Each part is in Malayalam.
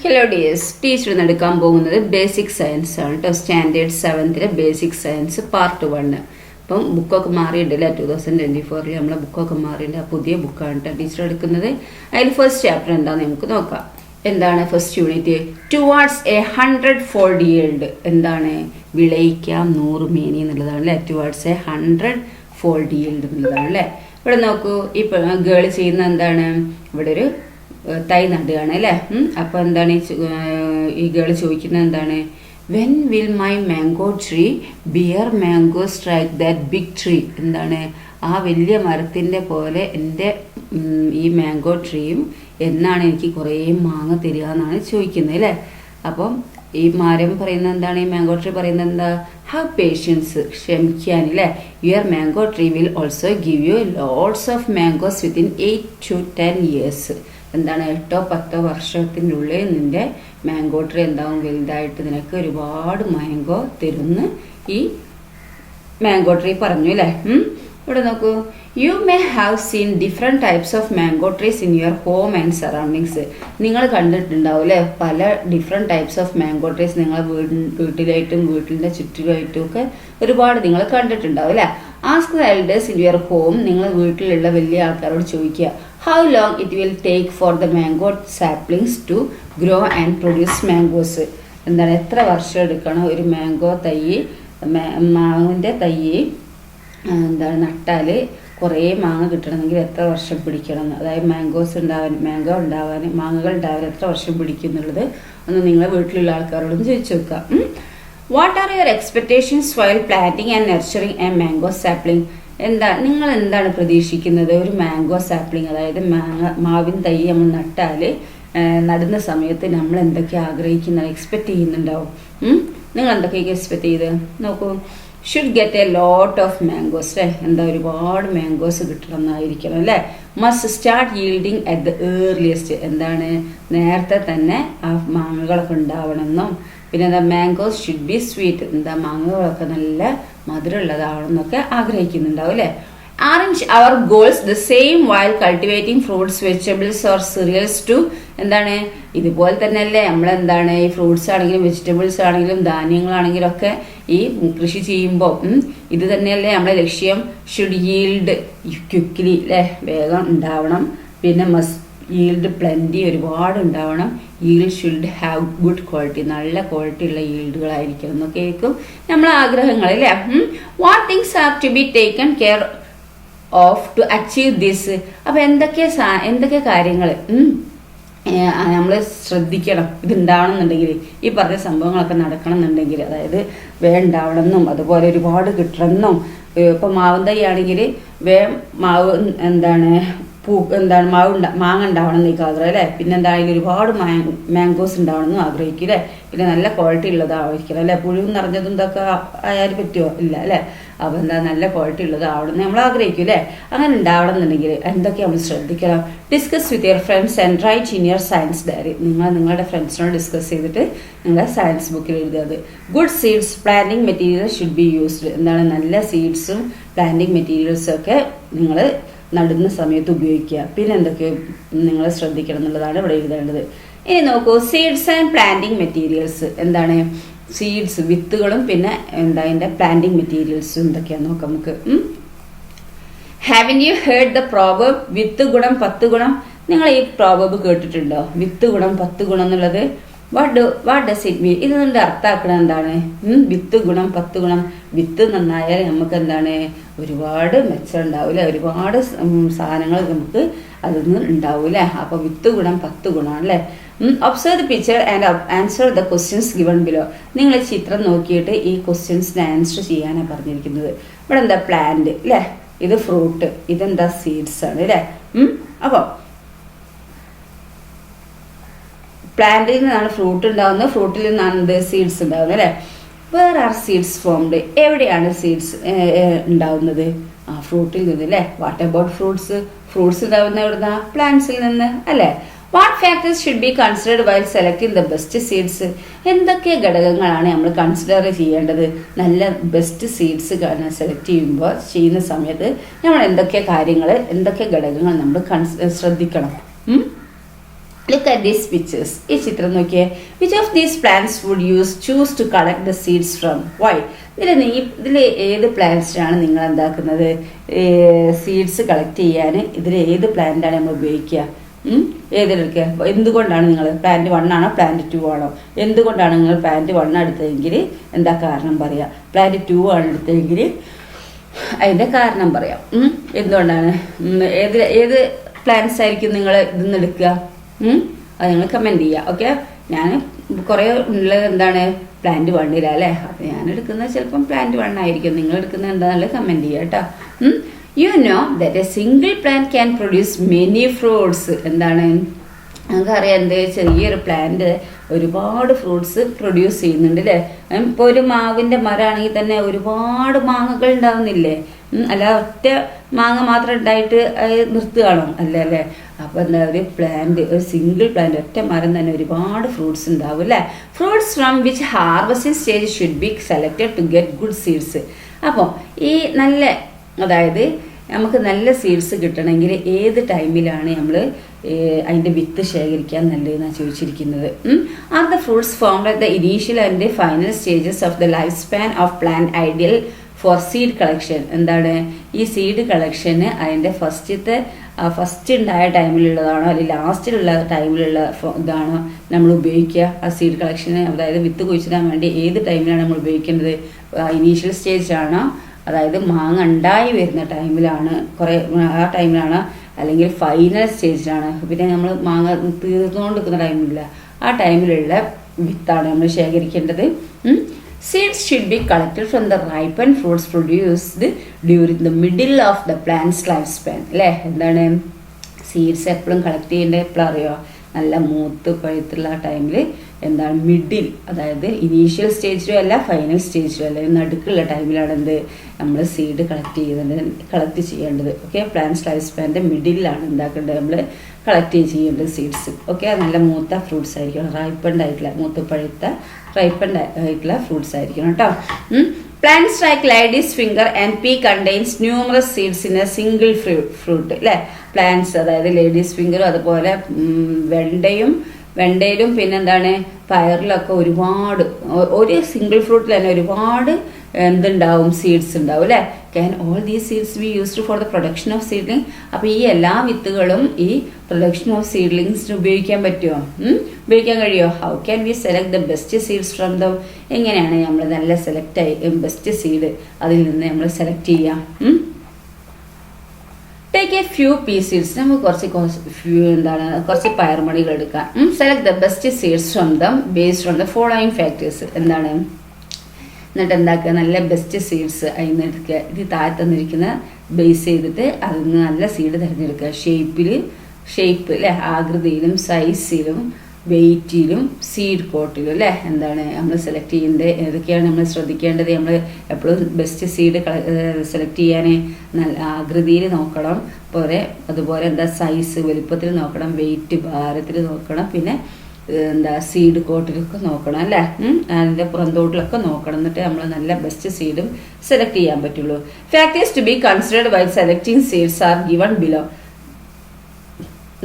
ഹലോ ഡിയേഴ്സ്, ടീച്ചർ ഇന്ന് എടുക്കാൻ പോകുന്നത് ബേസിക് സയൻസ് ആണ് കേട്ടോ. Standard 7th basic science part 1. അപ്പം ബുക്കൊക്കെ മാറിയിട്ടില്ല. 2024 നമ്മളെ ബുക്കൊക്കെ മാറിയില്ല. പുതിയ ബുക്കാണ് കേട്ടോ ടീച്ചർ എടുക്കുന്നത്. അതിൽ ഫസ്റ്റ് ചാപ്റ്റർ എന്താണെന്ന് നമുക്ക് നോക്കാം. എന്താണ് first unit? Towards A 100-fold yield. എന്താണ്? വിളയിക്കാം 100 മേനി എന്നുള്ളതാണ് അല്ലേ. ടുവാർഡ്സ് എ 100-fold yield എന്നുള്ളതാണ് അല്ലേ. ഇവിടെ നോക്കൂ, ഈ ഗേൾ ചെയ്യുന്ന എന്താണ്? ഇവിടെ ഒരു തൈ നടുകയാണ് അല്ലേ. അപ്പോൾ എന്താണ് ഈ ഗേൾ ചോദിക്കുന്നത്? എന്താണ്? When will my mango tree bear mango strike that big tree. എന്താണ്? ആ വലിയ മരത്തിൻ്റെ പോലെ എൻ്റെ ഈ മാംഗോ ട്രീയും എന്നാണ് എനിക്ക് കുറേ മാങ്ങ തരിക എന്നാണ് ചോദിക്കുന്നത് അല്ലേ. അപ്പം ഈ മരം പറയുന്നത് എന്താണ്? ഈ മാംഗോ ട്രീ പറയുന്നത് എന്താ? ഹാവ് പേഷ്യൻസ്, ക്ഷമിക്കാൻ അല്ലേ. Your mango tree will also give you lots of mangoes within 8 to 10 years. എന്താണ്? 8-10 വർഷത്തിൻ്റെ ഉള്ളിൽ നിൻ്റെ മാംഗോ ട്രീ എന്താവും? വലുതായിട്ട് നിനക്ക് ഒരുപാട് മാംഗോ തരുന്ന് ഈ മാംഗോ ട്രീ പറഞ്ഞു അല്ലേ. ഇവിടെ നോക്കൂ, you may have seen different types of mango trees in your home and surroundings. നിങ്ങൾ കണ്ടിട്ടുണ്ടാവും അല്ലേ പല different types of mango trees നിങ്ങളെ വീട്ടിലായിട്ടും വീട്ടിൻ്റെ ചുറ്റിലായിട്ടും ഒക്കെ ഒരുപാട് നിങ്ങൾ കണ്ടിട്ടുണ്ടാവും അല്ലേ. Ask the elders in your home. നിങ്ങൾ വീട്ടിലുള്ള വലിയ ആൾക്കാരോട് ചോദിക്കുക, how long it will take for the mango saplings to grow and produce mangoes. എന്താണ്? എത്ര വർഷം എടുക്കണം ഒരു മാംഗോ തൈ, മാവിൻ്റെ തൈ എന്താണ് നട്ടാൽ കുറേ മാങ്ങ കിട്ടണമെങ്കിൽ എത്ര വർഷം പിടിക്കണം? അതായത് മാംഗോ ഉണ്ടാവാൻ മാങ്ങകൾ ഉണ്ടാവാൻ എത്ര വർഷം പിടിക്കും എന്നുള്ളത് ഒന്ന് നിങ്ങളെ വീട്ടിലുള്ള ആൾക്കാരോടൊന്ന് ചോദിച്ചു നോക്കാം. What are your expectations while planting and nurturing A mango sapling. നിങ്ങൾ എന്താണ് പ്രതീക്ഷിക്കുന്നത്? ഒരു മാംഗോ സാപ്ലിംഗ്, അതായത് മാവിൻ തൈ നമ്മൾ നട്ടാൽ നടുന്ന സമയത്ത് നമ്മൾ എന്തൊക്കെ ആഗ്രഹിക്കുന്ന എക്സ്പെക്ട് ചെയ്യുന്നുണ്ടാവും? നിങ്ങൾ എന്തൊക്കെയൊക്കെ എക്സ്പെക്ട് ചെയ്ത് നോക്കൂ. Should get a lot of mangoes അല്ലേ. എന്താ? ഒരുപാട് മാംഗോസ് കിട്ടണം എന്നായിരിക്കണം അല്ലേ. Must start yielding at the earliest. എന്താണ്? നേരത്തെ തന്നെ ആ മാങ്ങകളൊക്കെ ഉണ്ടാവണമെന്നും പിന്നെ എന്താ? Mangoes should be sweet. എന്താ? മാങ്ങകളൊക്കെ നല്ല മധുരമുള്ളതാവണമെന്നൊക്കെ ആഗ്രഹിക്കുന്നുണ്ടാവും അല്ലേ. Aren't our goals the same while cultivating fruits, vegetables or cereals too. എന്താണ്? ഇതുപോലെ തന്നെ അല്ലേ നമ്മളെന്താണ് ഈ ഫ്രൂട്ട്സ് ആണെങ്കിലും വെജിറ്റബിൾസ് ആണെങ്കിലും ധാന്യങ്ങളാണെങ്കിലും ഒക്കെ ഈ കൃഷി ചെയ്യുമ്പോൾ ഇത് തന്നെയല്ലേ നമ്മളെ ലക്ഷ്യം. ഷുഡ് yield ക്വിക്ക്ലി അല്ലേ, വേഗം ഉണ്ടാവണം. പിന്നെ മസ്റ്റ് yield പ്ലെൻറ്റി, ഒരുപാട് ഉണ്ടാവണം. yield should have good quality, നല്ല ക്വാളിറ്റി ഉള്ള yieldകളായിരിക്കണം എന്നൊക്കെ ആയിരിക്കും നമ്മളെ ആഗ്രഹങ്ങൾ അല്ലേ. What things are to be taken care of to achieve this. അപ്പം എന്തൊക്കെ കാര്യങ്ങൾ നമ്മൾ ശ്രദ്ധിക്കണം ഇതുണ്ടാവണം എന്നുണ്ടെങ്കിൽ, ഈ പറഞ്ഞ സംഭവങ്ങളൊക്കെ നടക്കണം എന്നുണ്ടെങ്കിൽ. അതായത് വേണ്ടാവണം എന്നും അതുപോലെ ഒരുപാട് കിട്ടണമെന്നും. ഇപ്പം മാവും തൈ ആണെങ്കിൽ മാവ് മാങ്ങ ഉണ്ടാവണം എന്നൊക്കെ ആഗ്രഹം അല്ലേ. പിന്നെ എന്തായാലും ഒരുപാട് മാംഗോസ് ഉണ്ടാവണമെന്നും ആഗ്രഹിക്കും അല്ലേ. പിന്നെ നല്ല ക്വാളിറ്റി ഉള്ളതായിരിക്കണം അല്ലേ. പുഴു നിറഞ്ഞതും ഇതൊക്കെ ആയാലും പറ്റുമോ? ഇല്ല അല്ലേ. അപ്പോൾ എന്താ? നല്ല ക്വാളിറ്റി ഉള്ളതാവണം നമ്മൾ ആഗ്രഹിക്കും അല്ലേ. അങ്ങനെ ഉണ്ടാവണം എന്നുണ്ടെങ്കിൽ എന്തൊക്കെ നമ്മൾ ശ്രദ്ധിക്കണം? Discuss with your friends and write in your science diary. നിങ്ങളുടെ ഫ്രണ്ട്സിനോട് ഡിസ്കസ് ചെയ്തിട്ട് നിങ്ങളുടെ സയൻസ് ബുക്കിൽ എഴുതുന്നത്. Good seeds planting materials should be used. എന്താണ്? നല്ല സീഡ്സും പ്ലാന്റിംഗ് മെറ്റീരിയൽസും ഒക്കെ നിങ്ങൾ നടുന്ന സമയത്ത് ഉപയോഗിക്കുക. പിന്നെ എന്തൊക്കെ നിങ്ങൾ ശ്രദ്ധിക്കണം എന്നുള്ളതാണ് ഇവിടെ എഴുതേണ്ടത്. ഇനി നോക്കൂ, സീഡ്സ് ആൻഡ് പ്ലാന്റിംഗ് മെറ്റീരിയൽസ്. എന്താണ്? സീഡ്സ് വിത്തുകളും പിന്നെ എന്താ അതിൻ്റെ പ്ലാന്റിംഗ് മെറ്റീരിയൽസും എന്തൊക്കെയാണെന്ന് നോക്കാം നമുക്ക്. Haven't you heard the proverb വിത്ത് ഗുണം 10 ഗുണം? നിങ്ങൾ ഈ പ്രോവർബ് കേട്ടിട്ടുണ്ടോ? വിത്ത് ഗുണം 10 ഗുണം എന്നുള്ളത് വാട്ട് ഡസ് ഇറ്റ് മീൻ? ഇതിൻ്റെ അർത്ഥമാക്കുന്നത് എന്താണ്? വിത്ത് ഗുണം 10 ഗുണം. വിത്ത് നന്നായാൽ നമുക്ക് എന്താണ്? ഒരുപാട് മെച്ചം ഉണ്ടാവില്ല, ഒരുപാട് സാധനങ്ങൾ നമുക്ക് അതിൽ നിന്ന് ഉണ്ടാവില്ല. അപ്പോൾ വിത്ത് ഗുണം 10 ഗുണമാണല്ലേ. Observe the picture and answer the questions given below. നിങ്ങൾ ചിത്രം നോക്കിയിട്ട് ഈ ക്വസ്റ്റ്യൻസിന് ആൻസർ ചെയ്യാനാണ് പറഞ്ഞിരിക്കുന്നത്. ഇവിടെ എന്താ? പ്ലാന്റ് അല്ലേ, ഇത് ഫ്രൂട്ട്, ഇതെന്താ? സീഡ്സ് ആണ് അല്ലേ. അപ്പോൾ പ്ലാന്റിൽ നിന്നാണ് ഫ്രൂട്ട് ഉണ്ടാകുന്നത്, ഫ്രൂട്ടിൽ നിന്നാണ് സീഡ്സ് ഉണ്ടാകുന്നത് അല്ലേ. Where are seeds formed? എവിടെയാണ് സീഡ്സ് ഉണ്ടാവുന്നത്? ഫ്രൂട്ടിൽ നിന്ന് അല്ലേ. What about fruits? ഫ്രൂട്ട്സ് ഉണ്ടാവുന്ന എവിടുന്ന? പ്ലാന്റ്സിൽ നിന്ന് അല്ലേ. What factors should be considered while selecting the best seeds? എന്തൊക്കെ ഘടകങ്ങളാണ് നമ്മൾ കൺസിഡർ ചെയ്യേണ്ടത് നല്ല ബെസ്റ്റ് സീഡ്സ് സെലക്ട് ചെയ്യുന്ന സമയത്ത്? നമ്മൾ എന്തൊക്കെ കാര്യങ്ങൾ, എന്തൊക്കെ ഘടകങ്ങൾ നമ്മൾ ശ്രദ്ധിക്കണം? Look at these pictures. ഈ ചിത്രം നോക്കിയേ. Which of these plants would you choose to collect the seeds from? Why? ഇതിൽ ഏത് പ്ലാന്റ്സിനാണ് നിങ്ങൾ എന്താക്കുന്നത് സീഡ്സ് കളക്ട് ചെയ്യാൻ? ഇതിൽ ഏത് പ്ലാന്റാണ് നമ്മൾ ഉപയോഗിക്കുക? ഏതെടുക്കുക? എന്തുകൊണ്ടാണ് നിങ്ങൾ പ്ലാന്റ് 1 ആണോ പ്ലാന്റ് 2 ആണോ? എന്തുകൊണ്ടാണ് നിങ്ങൾ പ്ലാന്റ് 1 എടുത്തതെങ്കിൽ എന്താ കാരണം പറയാം, പ്ലാന്റ് 2 ആണ് എടുത്തതെങ്കിൽ അതിൻ്റെ കാരണം പറയാം. എന്തുകൊണ്ടാണ്, ഏത് പ്ലാന്റ്സ് ആയിരിക്കും നിങ്ങൾ ഇതിന്ന് എടുക്കുക? അത് നിങ്ങൾ കമൻറ്റ് ചെയ്യുക. ഓക്കെ, ഞാൻ കുറേ ഉള്ളത് എന്താണ് പ്ലാന്റ് 1 അല്ലേ, അപ്പോൾ ഞാൻ എടുക്കുന്നത് ചിലപ്പം പ്ലാന്റ് 1 ആയിരിക്കും. നിങ്ങൾ എടുക്കുന്നത് എന്താണെന്നുള്ളത് കമൻറ്റ് ചെയ്യുക കേട്ടോ. You know that A single plant can produce many fruits. എന്താണ് നമുക്കറിയാം, എന്ത് ചെറിയൊരു പ്ലാന്റ് ഒരുപാട് ഫ്രൂട്ട്സ് പ്രൊഡ്യൂസ് ചെയ്യുന്നുണ്ട് അല്ലേ. ഇപ്പോൾ ഒരു മാവിൻ്റെ മരമാണെങ്കിൽ തന്നെ ഒരുപാട് മാങ്ങകൾ ഉണ്ടാവുന്നില്ലേ? അല്ല ഒറ്റ മാങ്ങ മാത്രം ഉണ്ടായിട്ട് നിർത്തുകയാണോ? അല്ല അല്ലേ. അപ്പോൾ എന്താ, ഒരു പ്ലാന്റ്, ഒരു സിംഗിൾ പ്ലാന്റ്, ഒറ്റ മരം തന്നെ ഒരുപാട് ഫ്രൂട്ട്സ് ഉണ്ടാവും അല്ലേ. Fruits from which harvesting stage should be selected to get good seeds. അപ്പോൾ ഈ നല്ല, അതായത് നമുക്ക് നല്ല സീഡ്സ് കിട്ടണമെങ്കിൽ ഏത് ടൈമിലാണ് നമ്മൾ അതിൻ്റെ വിത്ത് ശേഖരിക്കാൻ നല്ലതെന്നാണ് ചോദിച്ചിരിക്കുന്നത്. Are the fruits formed at the initial and final stages of the life span of plant ideal four seed collection? എന്താണ് ഈ സീഡ് കളക്ഷന് അതിൻ്റെ ഫസ്റ്റ് ഉണ്ടായ ടൈമിലുള്ളതാണോ അല്ലെങ്കിൽ ലാസ്റ്റിലുള്ള ടൈമിലുള്ള ഇതാണോ നമ്മൾ ഉപയോഗിക്കുക? ആ സീഡ് കളക്ഷന്, അതായത് വിത്ത് കുഴിച്ചിടാൻ വേണ്ടി ഏത് ടൈമിലാണ് നമ്മൾ ഉപയോഗിക്കേണ്ടത്? ഇനീഷ്യൽ സ്റ്റേജിലാണോ, അതായത് മാങ്ങ ഉണ്ടായി വരുന്ന ടൈമിലാണ്, ആ ടൈമിലാണ്, അല്ലെങ്കിൽ ഫൈനൽ സ്റ്റേജിലാണ്? പിന്നെ നമ്മൾ മാങ്ങ തീർന്നുകൊണ്ടിരിക്കുന്ന ടൈമില്ല, ആ ടൈമിലുള്ള വിത്താണ് നമ്മൾ ശേഖരിക്കേണ്ടത്. Seeds should be collected from the ripened fruits produced during the middle of the plant's lifespan. അല്ലേ, എന്താണ് സീഡ്സ് എപ്പോഴും കളക്ട് ചെയ്യേണ്ടത് എപ്പോഴും അറിയോ? നല്ല മൂത്ത് പഴുത്തുള്ള ടൈമിൽ എന്താണ് മിഡിൽ, അതായത് ഇനീഷ്യൽ സ്റ്റേജിലും അല്ല ഫൈനൽ സ്റ്റേജിലും അല്ല, നടുക്കുള്ള ടൈമിലാണ് എന്ത് നമ്മൾ സീഡ് കളക്ട് ചെയ്യേണ്ടത്. ഓക്കെ, പ്ലാന്റ്സ് ലൈഫ് സ്പാൻ്റെ മിഡിലാണ് എന്താക്കേണ്ടത്, നമ്മൾ കളക്ട് ചെയ്യേണ്ടത് സീഡ്സ്. ഓക്കെ, നല്ല മൂത്ത ഫ്രൂട്ട്സ് ആയിരിക്കണം, റൈപ്പൻഡ് ആയിട്ടുള്ള റൈപ്പൻഡ് ആയിട്ടുള്ള ഫ്രൂട്ട്സ് ആയിരിക്കണം കേട്ടോ. Plants like ladies finger and P contains numerous seeds in A single fruit അല്ലേ. പ്ലാന്റ്സ്, അതായത് ലേഡീസ് ഫിംഗറും അതുപോലെ വെണ്ടയിലും പിന്നെന്താണ് പയറിലൊക്കെ ഒരുപാട്, ഒരു സിംഗിൾ ഫ്രൂട്ടിൽ തന്നെ ഒരുപാട് എന്തുണ്ടാവും, സീഡ്സ് ഉണ്ടാവും അല്ലേ. Can all these seeds be used for the production of seedling? അപ്പോൾ ഈ എല്ലാ വിത്തുകളും ഈ പ്രൊഡക്ഷൻ ഓഫ് സീഡ്ലിങ്സിന് ഉപയോഗിക്കാൻ പറ്റുമോ? ഉപയോഗിക്കാൻ കഴിയുമോ? How can we select the best seeds from them? എങ്ങനെയാണ് നമ്മൾ നല്ല ബെസ്റ്റ് സീഡ് അതിൽ നിന്ന് നമ്മൾ സെലക്ട് ചെയ്യാം? Take A few P seeds, നമുക്ക് കുറച്ച് പയർമണികൾ എടുക്കാം. Select the best seeds from them based on the following factors. എന്താണ്, എന്നിട്ട് എന്താക്കുക, നല്ല ബെസ്റ്റ് സീഡ്സ് അതിൽ നിന്ന് എടുക്കുക. ഇത് താഴെ തന്നിരിക്കുന്ന ബേസ് ചെയ്തിട്ട് അതിൽ നിന്ന് നല്ല സീഡ് തിരഞ്ഞെടുക്കുക. ഷേപ്പ് അല്ലേ, ആകൃതിയിലും സൈസിലും വെയിറ്റിലും സീഡ് കോട്ടിലും അല്ലേ. എന്താണ് നമ്മൾ സെലക്ട് ചെയ്യേണ്ടത്, ഏതൊക്കെയാണ് നമ്മൾ ശ്രദ്ധിക്കേണ്ടത്? നമ്മൾ എപ്പോഴും ബെസ്റ്റ് സീഡ് സെലക്ട് ചെയ്യാൻ നല്ല ആകൃതിയിൽ നോക്കണം, അതുപോലെ എന്താ സൈസ് വലുപ്പത്തിൽ നോക്കണം, വെയിറ്റ് ഭാരത്തിൽ നോക്കണം, പിന്നെ സീഡ് കോട്ടിലൊക്കെ നോക്കണം അല്ലേ. അതിൻ്റെ പുറന്തോട്ടിലൊക്കെ നോക്കണം, എന്നിട്ട് നമ്മൾ നല്ല ബെസ്റ്റ് സീഡും സെലക്ട് ചെയ്യാൻ പറ്റുള്ളൂ. Factors to be considered while selecting seeds are given below.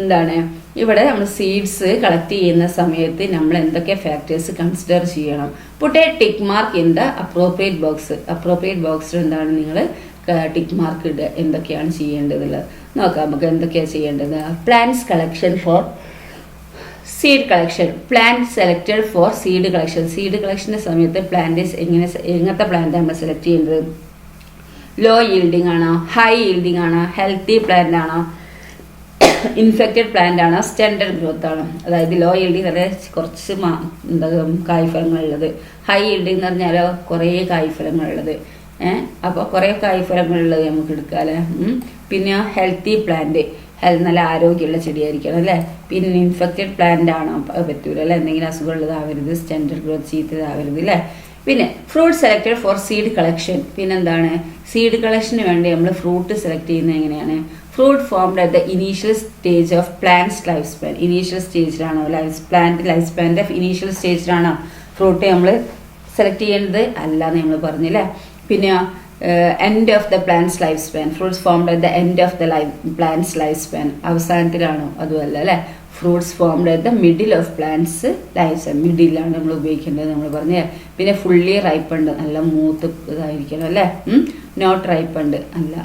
എന്താണ് ഇവിടെ നമ്മൾ സീഡ്സ് കളക്ട് ചെയ്യുന്ന സമയത്ത് നമ്മൾ എന്തൊക്കെ ഫാക്ടേഴ്സ് കൺസിഡർ ചെയ്യണം? Put a tick mark in the appropriate ബോക്സിൽ എന്താണ് നിങ്ങൾ ടിക്ക് മാർക്ക് ഇടുക. എന്തൊക്കെയാണ് ചെയ്യേണ്ടത് നോക്കാം നമുക്ക്. എന്തൊക്കെയാണ് ചെയ്യേണ്ടത്? Plants collection for seed collection, plant selected for seed collection. Seed കളക്ഷൻ്റെ സമയത്ത് എങ്ങനത്തെ പ്ലാന്റ് നമ്മൾ സെലക്ട് ചെയ്യേണ്ടത്? ലോ ഈൽഡിംഗ് ആണോ, ഹൈ ഈൽഡിംഗ് ആണോ, ഹെൽത്തി പ്ലാന്റ് ആണോ, ഇൻഫെക്റ്റഡ് പ്ലാന്റ് ആണോ, സ്റ്റാൻഡേർഡ് ഗ്രോത്ത് ആണോ? അതായത് ലോ ഈൽഡിംഗ് അല്ലെ കുറച്ച് കായ്ഫലങ്ങളുള്ളത്, ഹൈ ഈൽഡിംഗ് എന്ന് പറഞ്ഞാൽ കുറേ കായ്ഫലങ്ങളുള്ളത്. അപ്പോൾ കുറേ കായ്ഫലങ്ങളുള്ളത് നമുക്ക് എടുക്കാം അല്ലേ. പിന്നെ ഹെൽത്തി പ്ലാന്റ്, നല്ല ആരോഗ്യമുള്ള ചെടിയായിരിക്കണം അല്ലേ. പിന്നെ ഇൻഫെക്റ്റഡ് പ്ലാന്റ് ആണോ, പറ്റൂല അല്ലേ, എന്തെങ്കിലും അസുഖമുള്ളതാവരുത്, സ്റ്റാൻഡേർഡ് ഗ്രോത്ത് ചീത്തതാവരുത് അല്ലേ. പിന്നെ fruit selected for seed collection, പിന്നെന്താണ് സീഡ് കളക്ഷന് വേണ്ടി നമ്മൾ ഫ്രൂട്ട് സെലക്ട് ചെയ്യുന്നത് എങ്ങനെയാണ്? Fruit formed at the initial stage of plant's life span. Initial സ്റ്റേജിലാണോ, പ്ലാന്റ് ലൈഫ് സ്പാൻ്റെ ഇനീഷ്യൽ സ്റ്റേജിലാണോ ഫ്രൂട്ട് നമ്മൾ സെലക്ട് ചെയ്യേണ്ടത്? അല്ലാന്ന് നമ്മൾ പറഞ്ഞില്ലേ. പിന്നെ end of the plant's life span, fruits formed at the end of the plant's life span, അവസാനത്തിലാണോ? അതുമല്ല അല്ലേ. Fruits formed at the middle of plant's life മിഡിലാണ് നമ്മൾ ഉപയോഗിക്കേണ്ടത് നമ്മൾ പറഞ്ഞേ. പിന്നെ ഫുള്ളി റൈപ്പണ്ട്, നല്ല മൂത്ത് ഇതായിരിക്കണം അല്ലേ. നോട്ട് റൈപ്പണ്ട് അല്ല.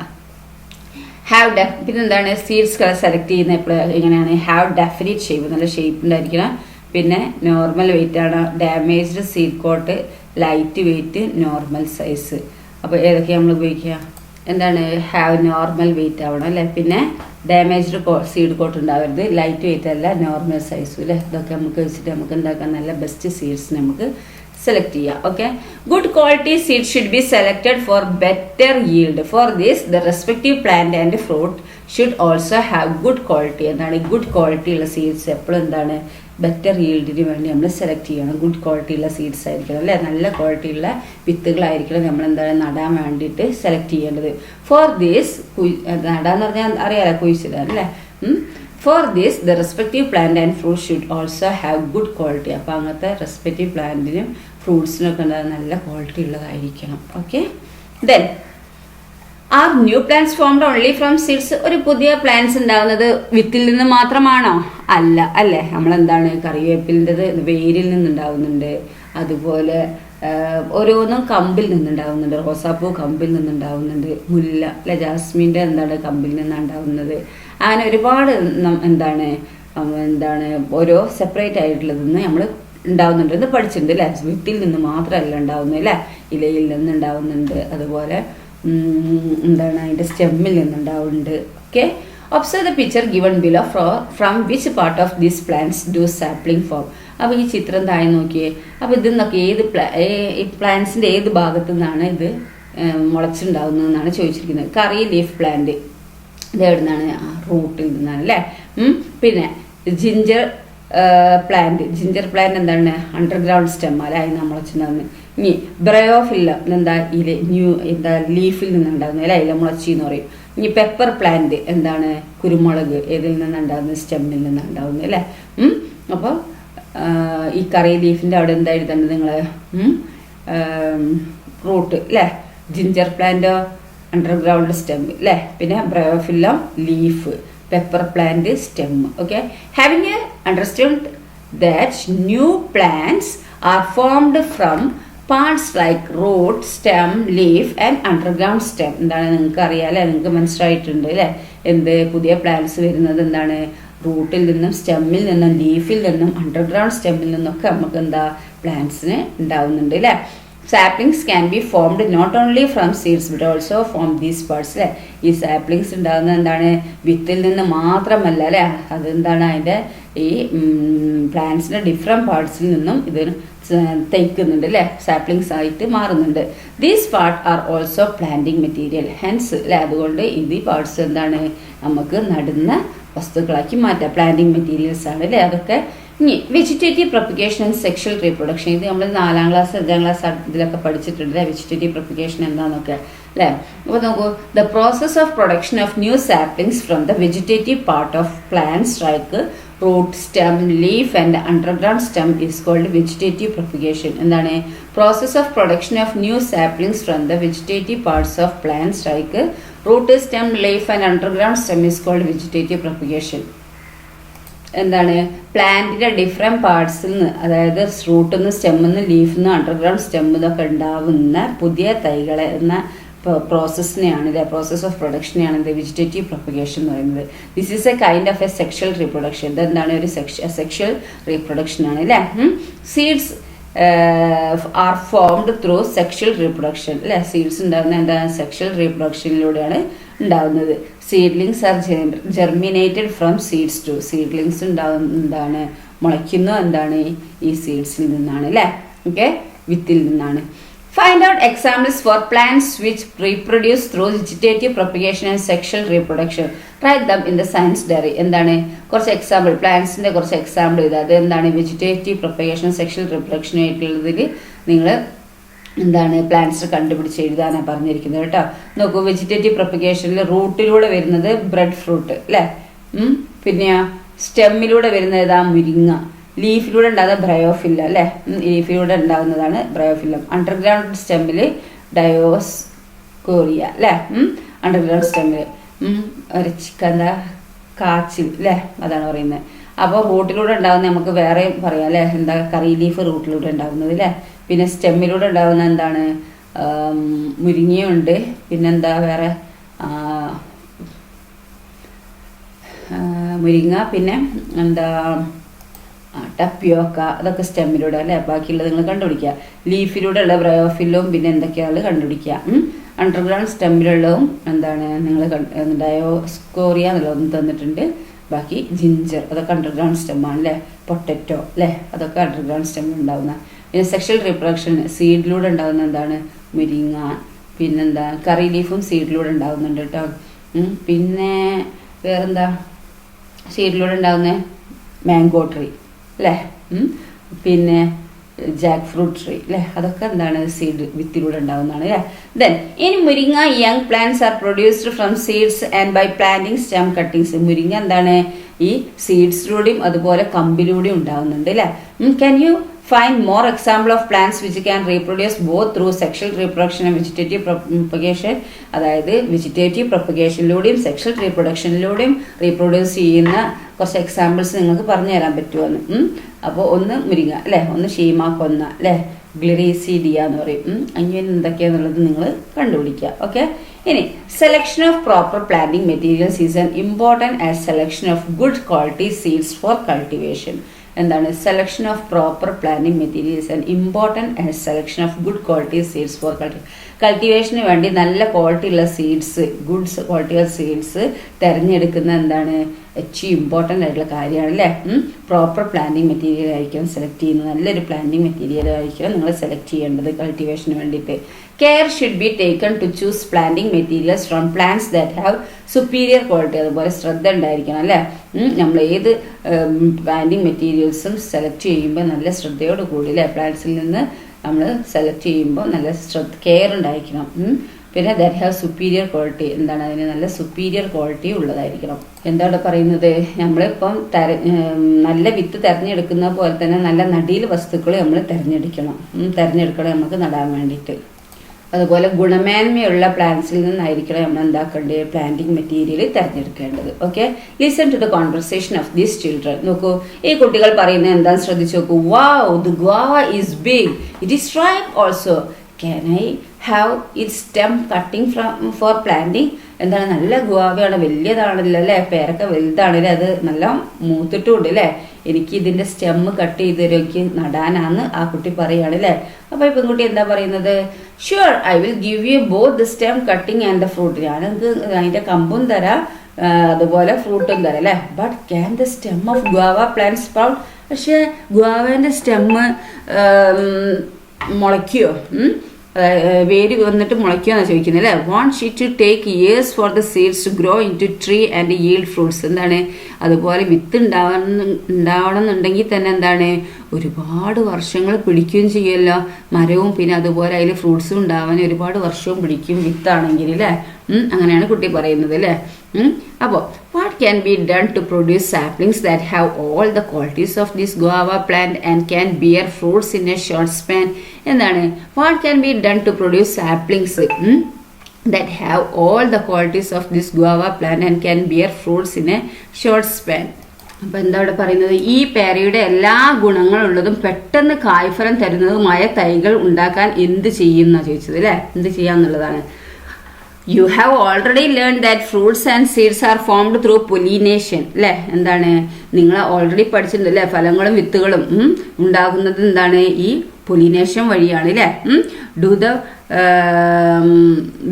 ഹാവ് പിന്നെ എന്താണ് സീഡ്സ് സെലക്ട് ചെയ്യുന്ന എപ്പോഴും എങ്ങനെയാണ്? ഹാവ് ഡെഫിനിറ്റ് ഷേപ്പ്, നല്ല ഷേപ്പ് ഉണ്ടായിരിക്കണം. പിന്നെ നോർമൽ വെയിറ്റ് ആണ്. Damaged seed coat, light weight, normal size. അപ്പോൾ ഏതൊക്കെയാണ് നമ്മൾ ഉപയോഗിക്കുക? എന്താണ്? ഹാവ് നോർമൽ വെയിറ്റ് ആവണം അല്ലേ. പിന്നെ ഡാമേജ്ഡ് സീഡ് കോട്ട് ഉണ്ടാവരുത്, ലൈറ്റ് വെയിറ്റ് അല്ല, നോർമൽ സൈസും അല്ലേ. ഇതൊക്കെ നമുക്ക് വെച്ചിട്ട് നമുക്ക് എന്താക്കാം? നല്ല ബെസ്റ്റ് സീഡ്സ് നമുക്ക് സെലക്ട് ചെയ്യാം. Okay. Good quality seed should be selected four better yield. Four this the respective plant and fruit should also have good quality. എന്താണ്? ഗുഡ് ക്വാളിറ്റി ഉള്ള സീഡ്സ് എപ്പോഴും എന്താണ്? ബെറ്റർ yielഡിന് വേണ്ടി നമ്മൾ സെലക്ട് ചെയ്യണം. ഗുഡ് ക്വാളിറ്റി ഉള്ള സീഡ്സ് ആയിരിക്കണം അല്ലേ. നല്ല ക്വാളിറ്റി ഉള്ള വിത്തുകളായിരിക്കണം നമ്മൾ എന്താണ് നടാൻ വേണ്ടിയിട്ട് സെലക്ട് ചെയ്യേണ്ടത്. ഫോർ ദിസ് നടാന്ന് പറഞ്ഞാൽ അറിയാലോ, കുഴിച്ചിടാൻ അല്ലേ. For this the respective plant and fruit should also have good quality. അപ്പോൾ അങ്ങനത്തെ റെസ്പെക്റ്റീവ് പ്ലാന്റിനും ഫ്രൂട്ട്സിനും ഒക്കെ നല്ല ക്വാളിറ്റി ഉള്ളതായിരിക്കണം. Okay. Then are new plants formed only from seeds? ഒരു പുതിയ പ്ലാന്റ്സ് ഉണ്ടാകുന്നത് വിത്തിൽ നിന്ന് മാത്രമാണോ? അല്ല അല്ലേ. നമ്മളെന്താണ്? കറിവേപ്പിലിൻ്റെത് വേരിൽ നിന്നുണ്ടാവുന്നുണ്ട്. അതുപോലെ ഓരോന്നും കമ്പിൽ നിന്നുണ്ടാവുന്നുണ്ട്. റോസാപ്പൂ കമ്പിൽ നിന്നുണ്ടാവുന്നുണ്ട്. മുല്ല അല്ലെ, ജാസ്മിൻ്റെ എന്താണ് കമ്പിൽ നിന്നാണ് ഉണ്ടാവുന്നത്. അങ്ങനെ ഒരുപാട് എന്താണ് ഓരോ സെപ്പറേറ്റ് ആയിട്ടുള്ളതെന്ന് നമ്മൾ ഉണ്ടാവുന്നുണ്ട് എന്ന് പഠിച്ചിട്ടുണ്ട് അല്ലേ. വിത്തിൽ നിന്ന് മാത്രമല്ല ഉണ്ടാവുന്നത് അല്ലേ, ഇലയിൽ നിന്നുണ്ടാവുന്നുണ്ട്. അതുപോലെ എന്താണ് അതിൻ്റെ സ്റ്റെമ്മിൽ നിന്നുണ്ടാവുന്നുണ്ട്. Okay. Observe the picture given below from which part of these plants do sapling form. അപ്പോൾ ഈ ചിത്രം താഴെ നോക്കിയേ. അപ്പോൾ ഇതിന്നൊക്കെ ഈ പ്ലാന്റ്സിൻ്റെ ഏത് ഭാഗത്തു നിന്നാണ് ഇത് മുളച്ചുണ്ടാവുന്നതെന്നാണ് ചോദിച്ചിരിക്കുന്നത്. കറി ലീഫ് പ്ലാന്റ് ഇത് എവിടെ നിന്നാണ്? റൂട്ടിൽ നിന്നാണ് അല്ലേ. പിന്നെ ജിഞ്ചർ പ്ലാന്റ് എന്താണ്? അണ്ടർഗ്രൗണ്ട് സ്റ്റെം അല്ലെ, അതിന് മുളച്ചിട്ടുണ്ടാവുന്നത്. ഇനി ബ്രയോഫില്ലം എന്താ? ലീഫിൽ നിന്നുണ്ടാകുന്നത് അല്ലെ, ഇല മുളച്ചി എന്ന് പറയും. ഇനി പെപ്പർ പ്ലാന്റ് എന്താണ്? കുരുമുളക് ഏതിൽ നിന്നുണ്ടാകുന്നത്? സ്റ്റെമ്മിൽ നിന്നുണ്ടാവുന്നത് അല്ലേ. അപ്പോൾ ഈ കറി ലീഫിൻ്റെ അവിടെ എന്താ എഴുതേണ്ടത് നിങ്ങൾ? റൂട്ട് അല്ലേ. ജിഞ്ചർ പ്ലാന്റോ? അണ്ടർഗ്രൗണ്ട് സ്റ്റെം അല്ലേ. പിന്നെ bryophyllum leaf, pepper plant stem. Okay. Having you understood that new plants are formed from parts like root, stem, leaf and underground stem. എന്താണ്? നിങ്ങൾക്ക് അറിയാമല്ലേ, നിങ്ങൾക്ക് മനസ്സിലായിട്ടുണ്ട് അല്ലേ. എന്ത് പുതിയ പ്ലാന്റ്സ് വരുന്നത് എന്താണ്? റൂട്ടിൽ നിന്നും, സ്റ്റെമ്മിൽ നിന്നും, ലീഫിൽ നിന്നും, അണ്ടർഗ്രൗണ്ട് സ്റ്റെമ്മിൽ നിന്നൊക്കെ നമുക്ക് എന്താ പ്ലാന്റ്സിന് ഉണ്ടാവുന്നുണ്ട് അല്ലേ. Saplings can be formed not only from seeds but also from these parts അല്ലേ. ഈ സാപ്ലിങ്സ് ഉണ്ടാകുന്നത് എന്താണ്? വിത്തിൽ നിന്ന് മാത്രമല്ല അല്ലേ. അതെന്താണ്? അതിൻ്റെ ഈ പ്ലാന്റ്സിൻ്റെ ഡിഫറെൻറ്റ് പാർട്സിൽ നിന്നും ഇത് തയ്ക്കുന്നുണ്ട് അല്ലേ, സാപ്ലിങ്സ് ആയിട്ട് മാറുന്നുണ്ട്. These part are also planting material. Hence അല്ലേ, അതുകൊണ്ട് ഈ പാർട്സ് എന്താണ്? നമുക്ക് നടുന്ന വസ്തുക്കളാക്കി മാറ്റാം. പ്ലാന്റിങ് മെറ്റീരിയൽസ് ആണ് അല്ലേ അതൊക്കെ. ഇനി vegetative propagation and sexual reproduction. ഇത് നമ്മൾ 4ാം ക്ലാസ് 5ാം ക്ലാസ് ഇതിലൊക്കെ പഠിച്ചിട്ടുണ്ട് അല്ലേ, വെജിറ്റേറ്റീവ് പ്രൊപ്പഗേഷൻ എന്താണെന്നൊക്കെ അല്ലേ. അപ്പോൾ നോക്കൂ, the process of production of new saplings from the vegetative part of plants like root, stem, leaf and underground stem is called vegetative propagation. എന്താണ്? Process of production of new saplings from the vegetative parts of plants like root, stem, leaf and underground stem is called vegetative propagation. എന്താണ്? പ്ലാന്റിൻ്റെ ഡിഫറെൻറ്റ് പാർട്സിൽ നിന്ന്, അതായത് റൂട്ടിൽ നിന്ന്, സ്റ്റെമ്മിൽ നിന്ന്, ലീഫിൽ നിന്ന്, അണ്ടർഗ്രൗണ്ട് സ്റ്റെമ്മിൽ നിന്നൊക്കെ ഉണ്ടാവുന്ന പുതിയ തൈകളെ എന്ന പ്രോസസ്സിനെയാണ് പ്രോസസ് ഓഫ് പ്രൊഡക്ഷനെയാണ് വെജിറ്റേറ്റീവ് പ്രൊപ്പഗേഷൻ എന്ന് പറയുന്നത്. This is a kind of asexual reproduction. ഇതെന്താണ്? ഒരു സെക്ഷൽ റീപ്രൊഡക്ഷൻ ആണ് അല്ലേ. Seeds are formed through sexual reproduction അല്ലേ. സീഡ്സ് ഉണ്ടാകുന്ന എന്താണ്? സെക്ഷൽ റീപ്രൊഡക്ഷനിലൂടെയാണ് ഉണ്ടാകുന്നത്. Seedlings are germinated from seeds too. Seedlings എന്താണ്? മുളയ്ക്കുന്നു എന്താണ്? ഈ സീഡ്സിൽ നിന്നാണ് അല്ലേ. ഓക്കെ, വിത്തിൽ നിന്നാണ്. Find out examples for plants which reproduce through vegetative propagation and sexual reproduction. Write them in the science diary. എന്താണ്? കുറച്ച് എക്സാമ്പിൾ, പ്ലാന്റ്സിൻ്റെ കുറച്ച് എക്സാമ്പിൾ ചെയ്ത് അത് എന്താണ്? വെജിറ്റേറ്റീവ് പ്രൊപ്പഗേഷൻ, സെക്ഷൽ റിപ്രൊഡക്ഷൻ ആയിട്ടുള്ളതിൽ നിങ്ങൾ എന്താണ് പ്ലാന്റ്സ് കണ്ടുപിടിച്ച് എഴുതാനാണ് പറഞ്ഞിരിക്കുന്നത് കേട്ടോ. നോക്കൂ, വെജിറ്റേറ്റീവ് പ്രൊപ്പഗേഷനിൽ റൂട്ടിലൂടെ വരുന്നത് ബ്രെഡ് ഫ്രൂട്ട് അല്ലേ. പിന്നെ സ്റ്റെമ്മിലൂടെ വരുന്നത് ഏതാ? മുരിങ്ങ. ലീഫിലൂടെ ഉണ്ടാകുന്ന ബ്രയോഫില്ല അല്ലേ. ലീഫിലൂടെ ഉണ്ടാകുന്നതാണ് ബ്രയോഫില്ലം. അണ്ടർഗ്രൗണ്ട് സ്റ്റെമ്മിൽ ഡയോസ്കോറിയ അല്ലേ. അണ്ടർഗ്രൗണ്ട് സ്റ്റെമ്മിൽ എന്താ? കാച്ചിൽ അല്ലേ, അതാണ് പറയുന്നത്. അപ്പോൾ റൂട്ടിലൂടെ ഉണ്ടാകുന്ന നമുക്ക് വേറെ പറയാം അല്ലേ, എന്താ കറി ലീഫ് റൂട്ടിലൂടെ ഉണ്ടാകുന്നത് അല്ലേ. പിന്നെ സ്റ്റെമ്മിലൂടെ ഉണ്ടാകുന്ന എന്താണ്, മുരിങ്ങയുണ്ട്. പിന്നെന്താ വേറെ, മുരിങ്ങ, പിന്നെ എന്താ ടപ്പിയോക്ക, അതൊക്കെ സ്റ്റെമ്മിലൂടെ അല്ലേ. ബാക്കിയുള്ളത് നിങ്ങൾ കണ്ടുപിടിക്കുക. ലീഫിലൂടെ ഉള്ള ബ്രയോഫിലും പിന്നെ എന്തൊക്കെയാണ് കണ്ടുപിടിക്കുക. അണ്ടർഗ്രൗണ്ട് സ്റ്റെമ്മിലുള്ളതും എന്താണ് നിങ്ങൾ ഡയോസ്കോറിയ എന്നുള്ളതൊന്നും തന്നിട്ടുണ്ട്. ബാക്കി ജിഞ്ചർ, അതൊക്കെ അണ്ടർഗ്രൗണ്ട് സ്റ്റെമ്മാണ് അല്ലേ. പൊട്ടറ്റോ അല്ലേ, അതൊക്കെ അണ്ടർഗ്രൗണ്ട് സ്റ്റെമ്മിൽ ഉണ്ടാകുന്ന. പിന്നെ സെക്ഷൽ റീപ്രൊഡക്ഷൻ സീഡിലൂടെ ഉണ്ടാകുന്ന എന്താണ്, മുരിങ്ങ. പിന്നെന്താ കറി ലീഫും സീഡിലൂടെ ഉണ്ടാകുന്നുണ്ട് കേട്ടോ. പിന്നെ വേറെന്താ സീഡിലൂടെ ഉണ്ടാകുന്ന മാംഗോ ട്രീ അല്ലേ. പിന്നെ ജാക്ക് ഫ്രൂട്ട് ട്രീ അല്ലേ, അതൊക്കെ എന്താണ് സീഡ് വിത്തിലൂടെ ഉണ്ടാകുന്നതാണ് അല്ലേ. Then in muringa young plants are produced from seeds and by planting stem cuttings. മുരിങ്ങ എന്താണ് ഈ സീഡ്സിലൂടെയും അതുപോലെ കമ്പിലൂടെയും ഉണ്ടാകുന്നുണ്ട് അല്ലേ. Can you find more example of plants which can reproduce both through sexual reproduction and vegetative propagation. അതായത് വെജിറ്റേറ്റീവ് പ്രൊപ്പഗേഷനിലൂടെയും സെക്ഷൽ റീപ്രൊഡക്ഷനിലൂടെയും റീപ്രൊഡ്യൂസ് ചെയ്യുന്ന കുറച്ച് എക്സാമ്പിൾസ് നിങ്ങൾക്ക് പറഞ്ഞു തരാൻ പറ്റുമെന്ന്. അപ്പോൾ ഒന്ന് മുരിങ്ങ അല്ലേ, ഒന്ന് ഷീമാക്കൊന്ന അല്ലേ, ഗ്ലിറീസീഡിയ എന്ന് പറയും. അങ്ങനെ എന്തൊക്കെയാണെന്നുള്ളത് നിങ്ങൾ കണ്ടുപിടിക്കുക. ഓക്കെ. ഇനി selection of proper planting materials is an important as selection of good quality seeds for cultivation. എന്താണ് selection of proper planting materials and important as selection of good quality seeds for കൾട്ടിവേഷന് വേണ്ടി നല്ല ക്വാളിറ്റി ഉള്ള സീഡ്സ്, ഗുഡ്സ് ക്വാളിറ്റി സീഡ്സ് തിരഞ്ഞെടുക്കുന്ന എന്താണ് ഏറ്റവും ഇമ്പോർട്ടൻ്റ് ആയിട്ടുള്ള കാര്യമാണ് അല്ലേ. പ്രോപ്പർ പ്ലാന്റിംഗ് മെറ്റീരിയൽ ആയിരിക്കണം സെലക്ട് ചെയ്യുന്നത്. നല്ലൊരു പ്ലാന്റിംഗ് മെറ്റീരിയൽ ആയിരിക്കണം നിങ്ങൾ സെലക്ട് ചെയ്യേണ്ടത് കൾട്ടിവേഷന് വേണ്ടിയിട്ട്. Care should be taken to choose planting materials from plants that have superior quality. അതുപോലെ ശ്രദ്ധ ഉണ്ടായിരിക്കണം അല്ലേ. നമ്മൾ ഏത് പ്ലാന്റിംഗ് മെറ്റീരിയൽസും സെലക്ട് ചെയ്യുമ്പോൾ നല്ല ശ്രദ്ധയോട് കൂടി അല്ലേ, പ്ലാന്റ്സിൽ നിന്ന് നമ്മൾ സെലക്ട് ചെയ്യുമ്പോൾ നല്ല കെയർ ഉണ്ടായിരിക്കണം. പിന്നെ ദാറ്റ് ഹാവ് സുപ്പീരിയർ ക്വാളിറ്റി, എന്താണ് അതിന് നല്ല സുപ്പീരിയർ ക്വാളിറ്റി ഉള്ളതായിരിക്കണം. എന്താണ് പറയുന്നത്, നമ്മളിപ്പം നല്ല വിത്ത് തിരഞ്ഞെടുക്കുന്ന പോലെ തന്നെ നല്ല നടീൽ വസ്തുക്കൾ നമ്മൾ തിരഞ്ഞെടുക്കണം നമുക്ക് നടാൻ വേണ്ടിയിട്ട്. അതുപോലെ ഗുണമേന്മയുള്ള പ്ലാന്റ്സിൽ നിന്നായിരിക്കണം നമ്മൾ എന്താക്കേണ്ടത്, പ്ലാന്റിംഗ് മെറ്റീരിയൽ തിരഞ്ഞെടുക്കേണ്ടത്. Okay. Listen to the conversation of these children. നോക്കൂ, ഈ കുട്ടികൾ പറയുന്നത് എന്താണെന്ന് ശ്രദ്ധിച്ചു നോക്കൂ. Wow, the guava is big, it is ripe also. Can I have it stem cutting for planting. എന്താണ് നല്ല ഗുവാവയാണ്, വലിയതാണല്ലോ അല്ലേ, പേരൊക്കെ വലുതാണല്ലേ, അത് നല്ല മൂത്തിട്ടുമുണ്ട് അല്ലേ. എനിക്ക് ഇതിൻ്റെ സ്റ്റെമ്മ് കട്ട് ചെയ്തവരൊക്കെ നടാനാന്ന് ആ കുട്ടി പറയുകയാണ് അല്ലേ. അപ്പോൾ ഈ പെൺകുട്ടി എന്താ പറയുന്നത്, sure I will give you both the stem cutting and the fruit. ഞാനെനിക്ക് അതിൻ്റെ കമ്പും തരാം അതുപോലെ ഫ്രൂട്ടും തരാം അല്ലേ. But can the stem of guava plant sprout. പക്ഷേ ഗുവാവേൻ്റെ സ്റ്റെമ്മ് മുളയ്ക്കുമോ, വേര് വന്നിട്ട് മുളയ്ക്കുമെന്നാണ് ചോദിക്കുന്നത് അല്ലേ. Want she to take years for the seeds to grow into tree and yield fruits. എന്താണ് അതുപോലെ വിത്ത് ഉണ്ടാവണമെന്നുണ്ടെങ്കിൽ തന്നെ എന്താണ് ഒരുപാട് വർഷങ്ങൾ പിടിക്കുകയും ചെയ്യുമല്ലോ മരവും. പിന്നെ അതുപോലെ അതിൽ ഫ്രൂട്ട്സും ഉണ്ടാവാൻ ഒരുപാട് വർഷവും പിടിക്കും വിത്താണെങ്കിൽ അല്ലേ. അങ്ങനെയാണ് കുട്ടി പറയുന്നത് അല്ലേ. അപ്പോൾ what can be done to produce saplings that have all the qualities of this guava plant and can bear fruits in a short span. എന്താണ് what can be done to produce saplings that have all the qualities of this guava plant and can bear fruits in a short span. അപ്പം എന്താ ഇവിടെ പറയുന്നത്, ഈ പേരയുടെ എല്ലാ ഗുണങ്ങളുള്ളതും പെട്ടെന്ന് കായ്ഫലം തരുന്നതുമായ തൈകൾ ഉണ്ടാക്കാൻ എന്ത് ചെയ്യുന്ന ചോദിച്ചത് അല്ലേ. എന്ത് ചെയ്യാന്നുള്ളതാണ്. You have already learn that fruits and seeds are formed through pollination അല്ലേ. എന്താണ് നിങ്ങൾ ഓൾറെഡി പഠിച്ചിട്ടുണ്ട് അല്ലേ, ഫലങ്ങളും വിത്തുകളും ഉണ്ടാകുന്നത് എന്താണ് ഈ പൊലിനേഷൻ വഴിയാണ് അല്ലേ.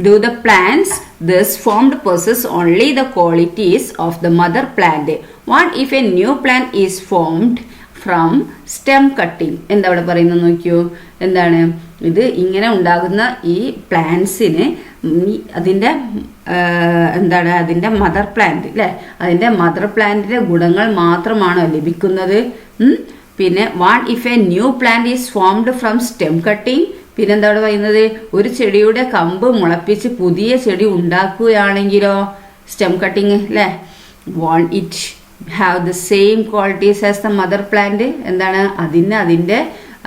Do the plants thus formed possess only the qualities of the mother plant? What if a new plant is formed from stem cutting? എന്താ ഇവിടെ പറയുന്നത് നോക്കിയോ. എന്താണ് ഇത് ഇങ്ങനെ ഉണ്ടാകുന്ന ഈ പ്ലാന്റ്സിന് അതിൻ്റെ എന്താണ് അതിൻ്റെ മദർ പ്ലാന്റ് അല്ലേ, അതിൻ്റെ മദർ പ്ലാന്റിൻ്റെ ഗുണങ്ങൾ മാത്രമാണോ ലഭിക്കുന്നത്. പിന്നെ what if A new plant is formed from stem cutting. പിന്നെന്താ അവിടെ പറയുന്നത്, ഒരു ചെടിയുടെ കമ്പ് മുളപ്പിച്ച് പുതിയ ചെടി ഉണ്ടാക്കുകയാണെങ്കിലോ സ്റ്റെം കട്ടിങ് അല്ലേ. Want it have the same qualities as the mother plant. എന്താണ് അതിൻ്റെ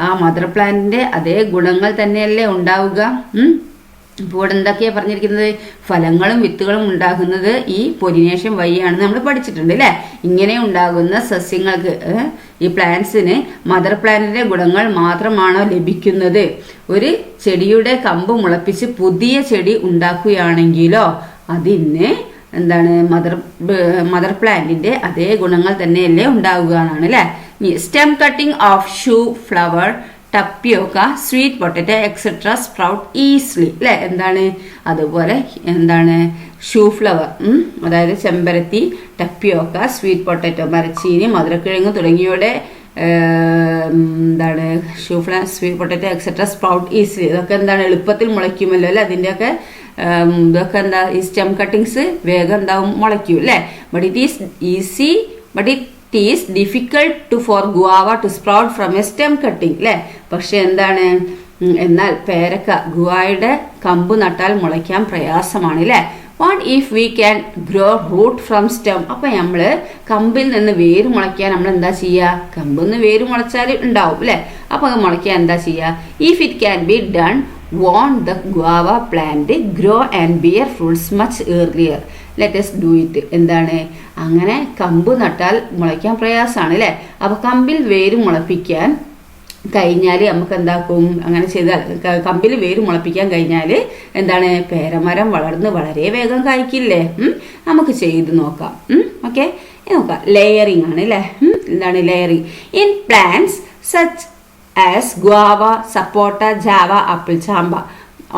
ആ മദർ പ്ലാന്റിൻ്റെ അതേ ഗുണങ്ങൾ തന്നെയല്ലേ ഉണ്ടാവുക. അപ്പോൾ ഇവിടെ എന്തൊക്കെയാണ് പറഞ്ഞിരിക്കുന്നത്? ഫലങ്ങളും വിത്തുകളും ഉണ്ടാകുന്നത് ഈ പൊലിനേഷൻ വഴിയാണെന്ന് നമ്മൾ പഠിച്ചിട്ടുണ്ട് അല്ലേ? ഇങ്ങനെ ഉണ്ടാകുന്ന സസ്യങ്ങൾക്ക് ഈ പ്ലാന്റ്സിന് മദർ പ്ലാന്റിന്റെ ഗുണങ്ങൾ മാത്രമാണോ ലഭിക്കുന്നത്? ഒരു ചെടിയുടെ കമ്പ് മുളപ്പിച്ച് പുതിയ ചെടി ഉണ്ടാക്കുകയാണെങ്കിലോ അതിന് എന്താണ് മദർ പ്ലാന്റിന്റെ അതേ ഗുണങ്ങൾ തന്നെയല്ലേ ഉണ്ടാവുക എന്നാണ് അല്ലേ? Stem cutting of shoe flower ടപ്പിയോക്ക sweet potato etcetera sprout easily അല്ലെ? എന്താണ് അതുപോലെ എന്താണ് ഷൂ ഫ്ലവർ, അതായത് ചെമ്പരത്തി, ടപ്പിയോക്ക, സ്വീറ്റ് പൊട്ടറ്റോ മരച്ചീനി, മധുരക്കിഴങ്ങ് തുടങ്ങിയവയുടെ എന്താണ് shoe flower, sweet potato etcetera sprout easily, ഇതൊക്കെ എന്താണ് എളുപ്പത്തിൽ മുളയ്ക്കുമല്ലോ അല്ലെ? അതിൻ്റെയൊക്കെ ഇതൊക്കെ എന്താ ഈ സ്റ്റെം കട്ടിങ്സ് വേഗം എന്താവും മുളയ്ക്കും അല്ലെ? But it is easy but it is difficult for guava to sprout from a stem cutting അല്ലെ? പക്ഷെ എന്താണ്, എന്നാൽ പേരക്ക ഗുവായുടെ കമ്പ് നട്ടാൽ മുളയ്ക്കാൻ പ്രയാസമാണ് അല്ലെ? What if we can grow root from stem? അപ്പൊ നമ്മള് കമ്പിൽ നിന്ന് വേര് മുളയ്ക്കാൻ നമ്മൾ എന്താ ചെയ്യുക? കമ്പിൽ നിന്ന് വേര് മുളച്ചാൽ ഉണ്ടാവും അല്ലെ? അപ്പൊ അത് മുളയ്ക്കാൻ എന്താ ചെയ്യുക? If it can be done won't the guava plant grow and bear fruits much earlier? Let us do it. എന്താണ്, അങ്ങനെ കമ്പ് നട്ടാൽ മുളയ്ക്കാൻ പ്രയാസമാണ് അല്ലേ? അപ്പൊ കമ്പിൽ വേര് മുളപ്പിക്കാൻ കഴിഞ്ഞാൽ നമുക്ക് എന്താക്കും? അങ്ങനെ ചെയ്താൽ കമ്പിൽ വേര് മുളപ്പിക്കാൻ കഴിഞ്ഞാൽ എന്താണ്, പേരമരം വളർന്ന് വളരെ വേഗം കായ്ക്കില്ലേ? നമുക്ക് ചെയ്ത് നോക്കാം. ഓക്കെ, നോക്കാം. ലെയറിംഗ് ആണ് അല്ലേ? എന്താണ് layering? In plants such as guava, sapota, java, apple, chamba,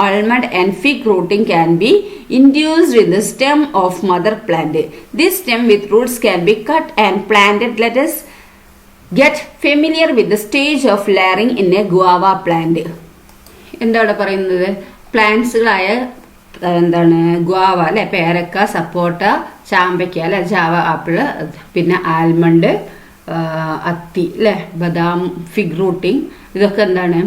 almond and fig rooting can be induced in the stem of mother plant. This stem with roots can be cut and planted. Let us get familiar with the stage of layering in a guava plant. എന്താണ് പറയുന്നത്? പ്ലാന്റ്സുകളായ എന്താണ് ഗുവാവ അല്ലെ, പേരക്ക, സപ്പോട്ട, ചാമ്പയ്ക്ക അല്ലെ, ജാവ, ആപ്പിള്, പിന്നെ ആൽമണ്ട്, അത്തി അല്ലെ, ബദാം, ഫിഗ് റൂട്ടിങ്, ഇതൊക്കെ എന്താണ്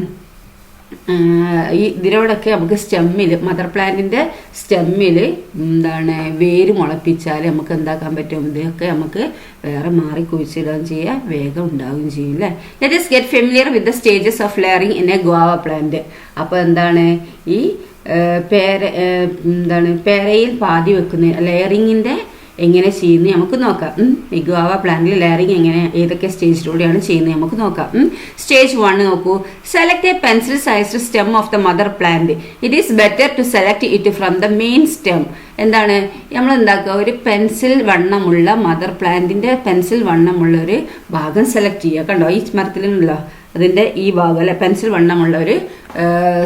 ഈ ഇതിനോടൊക്കെ നമുക്ക് സ്റ്റെമ്മിൽ, മദർ പ്ലാന്റിന്റെ സ്റ്റെമ്മിൽ എന്താണ് വേര് മുളപ്പിച്ചാൽ നമുക്ക് എന്താക്കാൻ പറ്റും? ഇതൊക്കെ നമുക്ക് വേറെ മാറി കുഴിച്ചിടുകയും ചെയ്യാം, വേഗം ഉണ്ടാവുകയും ചെയ്യും അല്ലേ? Let us get familiar with the stages of layering in a guava plant. അപ്പോൾ എന്താണ് ഈ പേരയിൽ പാതി വെക്കുന്ന ലെയറിങ്ങിന്റെ എങ്ങനെ ചെയ്യുന്നത് നമുക്ക് നോക്കാം. ഈ ഗുവാവ പ്ലാന്റിൽ ലെയറിങ് എങ്ങനെ, ഏതൊക്കെ സ്റ്റേജിലൂടെയാണ് ചെയ്യുന്നത് നമുക്ക് നോക്കാം. സ്റ്റേജ് 1 നോക്കൂ. Select a pencil sized stem of the mother plant. It is better to select it from the main stem. എന്താണ് നമ്മൾ എന്താക്കുക? ഒരു പെൻസിൽ വണ്ണമുള്ള മദർ പ്ലാന്റിന്റെ പെൻസിൽ വണ്ണമുള്ള ഒരു ഭാഗം സെലക്ട് ചെയ്യുക. കണ്ടോ, ഈ മരത്തിലുണ്ടല്ലോ അതിന്റെ ഈ ഭാഗം അല്ലെ, പെൻസിൽ വണ്ണമുള്ള ഒരു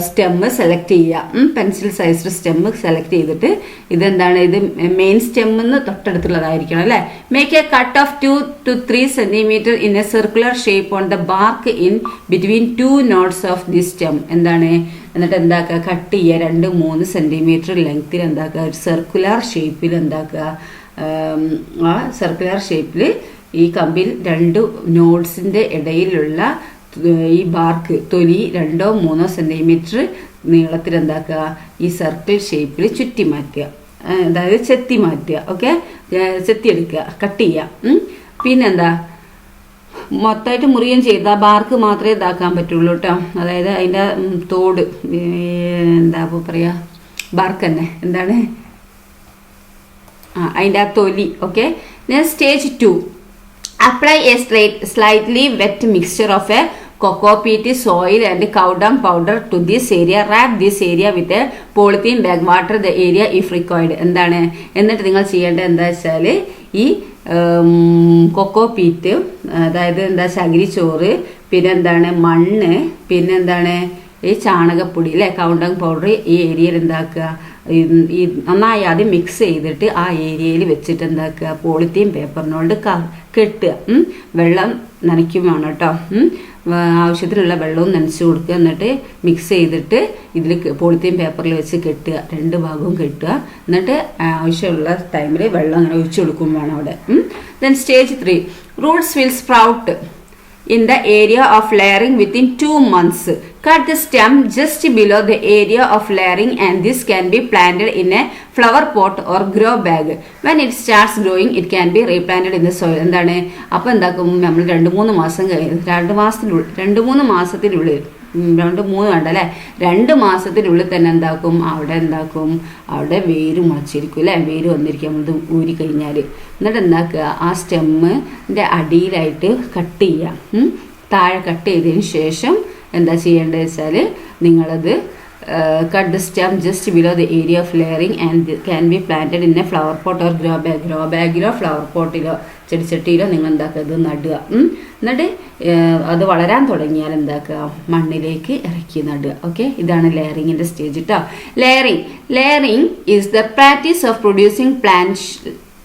സ്റ്റെമ്മ് സെലക്ട് ചെയ്യുക. പെൻസിൽ സൈസ്ഡ് സ്റ്റെമ്മ് സെലക്ട് ചെയ്തിട്ട് ഇതെന്താണ്, ഇത് മെയിൻ സ്റ്റെമ്മിന്ന് തൊട്ടടുത്തുള്ളതായിരിക്കണം അല്ലെ? Make a cut of 2 to 3 centimeter in a circular shape on the bark in between 2 nodes of the stem. എന്താണ്, എന്നിട്ട് എന്താക്കുക? കട്ട് ചെയ്യുക. 2-3 സെന്റിമീറ്റർ ലെങ്ത്തിൽ എന്താക്കുക? ഒരു സർക്കുലർ ഷേപ്പിൽ എന്താക്കുക? ആ സർക്കുലർ ഷേപ്പിൽ ഈ കമ്പിൽ 2 നോട്ട്സിന്റെ ഇടയിലുള്ള ഈ ബാർക്ക് തൊലി 2-3 സെന്റിമീറ്റർ നീളത്തിൽ എന്താക്കുക? ഈ സർക്കിൾ ഷേപ്പിൽ ചുറ്റി മാറ്റുക, അതായത് ചെത്തി മാറ്റുക. ഓക്കെ, ചെത്തിയെടുക്കുക, കട്ട് ചെയ്യുക. പിന്നെന്താ, മൊത്തമായിട്ട് മുറിയും ചെയ്താൽ ബാർക്ക് മാത്രമേ ഇതാക്കാൻ പറ്റുള്ളൂ കേട്ടോ. അതായത് അതിൻ്റെ തോട്, എന്താ പറയുക, ബാർക്ക് തന്നെ എന്താണ് അതിൻ്റെ ആ തൊലി. Okay, stage 2. Apply a slightly wet mixture of a cocoa peat, soil and cow dung powder to this area. Wrap this area with a polythene bag. Water the area if required. എന്താണ്, എന്നിട്ട് നിങ്ങൾ ചെയ്യേണ്ടത് എന്താ വെച്ചാൽ ഈ കൊക്കോ പീറ്റ്, അതായത് എന്താ ചകിരിച്ചോറ്, പിന്നെന്താണ് മണ്ണ്, പിന്നെന്താണ് ഈ ചാണകപ്പൊടി അല്ലെ, കൗണ്ടങ് പൗഡർ ഈ ഏരിയയിൽ എന്താക്കുക? ഈ നന്നായി ആദ്യം മിക്സ് ചെയ്തിട്ട് ആ ഏരിയയിൽ വെച്ചിട്ട് എന്താക്കുക? പോളിത്തീൻ പേപ്പറിനോട് കെട്ടുക. വെള്ളം നനയ്ക്കും വേണം കേട്ടോ. ആവശ്യത്തിനുള്ള വെള്ളവും നനച്ചു കൊടുക്കുക. എന്നിട്ട് മിക്സ് ചെയ്തിട്ട് ഇതിൽ പോളിത്തീൻ പേപ്പറിൽ വെച്ച് കെട്ടുക. 2 ഭാഗവും കെട്ടുക. എന്നിട്ട് ആവശ്യമുള്ള ടൈമിൽ വെള്ളം അങ്ങനെ ഒഴിച്ചു കൊടുക്കും വേണം അവിടെ. Then stage 3. Roots will sprout in the area of layering within 2 months. Cut the stem just below the area of layering and this can be planted in a flower pot or grow bag. When it starts growing, it can be replanted in the soil. എന്താണ്, അപ്പോൾ എന്താക്കും? നമ്മൾ 2-3 മാസം 2-3 മാസത്തിനുള്ളിൽ 3 കണ്ടല്ലേ, 2 മാസത്തിനുള്ളിൽ തന്നെ എന്താക്കും, അവിടെ വേര് മുളച്ചിരിക്കും അല്ലേ. വേര് വന്നിരിക്കും നമ്മളത് ഊരി കഴിഞ്ഞാൽ. എന്നിട്ട് എന്താക്കുക, ആ സ്റ്റെമ്മിൻ്റെ അടിയിലായിട്ട് കട്ട് ചെയ്യാം. താഴെ കട്ട് ചെയ്തതിന് ശേഷം എന്താ ചെയ്യേണ്ടത് വെച്ചാൽ നിങ്ങളത് cut the stem just below the area of layering and can be planted in a flower pot or grow ബാഗിലോ ഫ്ലവർ പോട്ടിലോ ചെടിച്ചട്ടിയിലോ നിങ്ങൾ എന്താക്കുക, ഇത് നടുക. എന്നിട്ട് അത് വളരാൻ തുടങ്ങിയാൽ എന്താക്കുക, മണ്ണിലേക്ക് ഇറക്കി നടുക. ഓക്കെ, ഇതാണ് ലെയറിങ്ങിൻ്റെ സ്റ്റേജ് കേട്ടോ. Layering is the practice of producing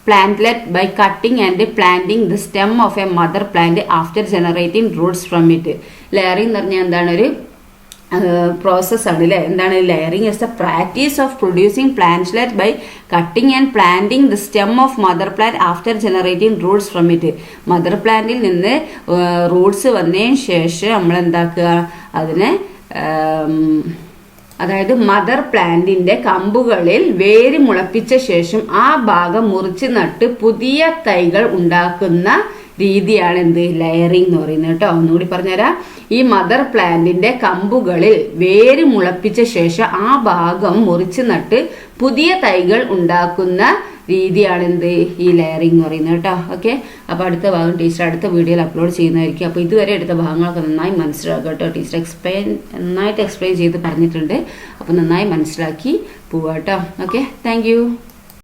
plantlet by cutting and planting the stem of a mother plant after generating roots from it. Layering എന്ന് പറഞ്ഞാൽ എന്താണ്, ഒരു പ്രോസസ്സാണ് അല്ലേ. എന്താണ് layering? Is the practice of producing plantlet by cutting and planting the stem of mother plant after generating roots from it. Mother പ്ലാന്റിൽ നിന്ന് റൂട്ട്സ് വന്നതിന് ശേഷം നമ്മൾ എന്താക്കുക, അതിനെ അതായത് മദർ പ്ലാന്റിന്റെ കമ്പുകളിൽ വേര് മുളപ്പിച്ച ശേഷം ആ ഭാഗം മുറിച്ച് നട്ട് പുതിയ തൈകൾ ഉണ്ടാക്കുന്ന രീതിയാണ് എന്ത്, ലെയറിംഗ് എന്ന് പറയുന്നത് കേട്ടോ. ഒന്നുകൂടി പറഞ്ഞുതരാം. ഈ മദർ പ്ലാന്റിന്റെ കമ്പുകളിൽ വേര് മുളപ്പിച്ച ശേഷം ആ ഭാഗം മുറിച്ച് നട്ട് പുതിയ തൈകൾ ഉണ്ടാക്കുന്ന രീതിയാണ് എന്ത്, ഈ ലെയറിംഗ് എന്ന് പറയുന്നത് കേട്ടോ. ഓക്കെ, അപ്പോൾ അടുത്ത ഭാഗം ടീച്ചർ അടുത്ത വീഡിയോയിൽ അപ്ലോഡ് ചെയ്യുന്നതായിരിക്കും. അപ്പോൾ ഇതുവരെ എടുത്ത ഭാഗങ്ങളൊക്കെ നന്നായി മനസ്സിലാക്കുക കേട്ടോ. ടീച്ചർ നന്നായിട്ട് എക്സ്പ്ലെയിൻ ചെയ്ത് പറഞ്ഞിട്ടുണ്ട്. അപ്പോൾ നന്നായി മനസ്സിലാക്കി പോവാം കേട്ടോ. Okay, thank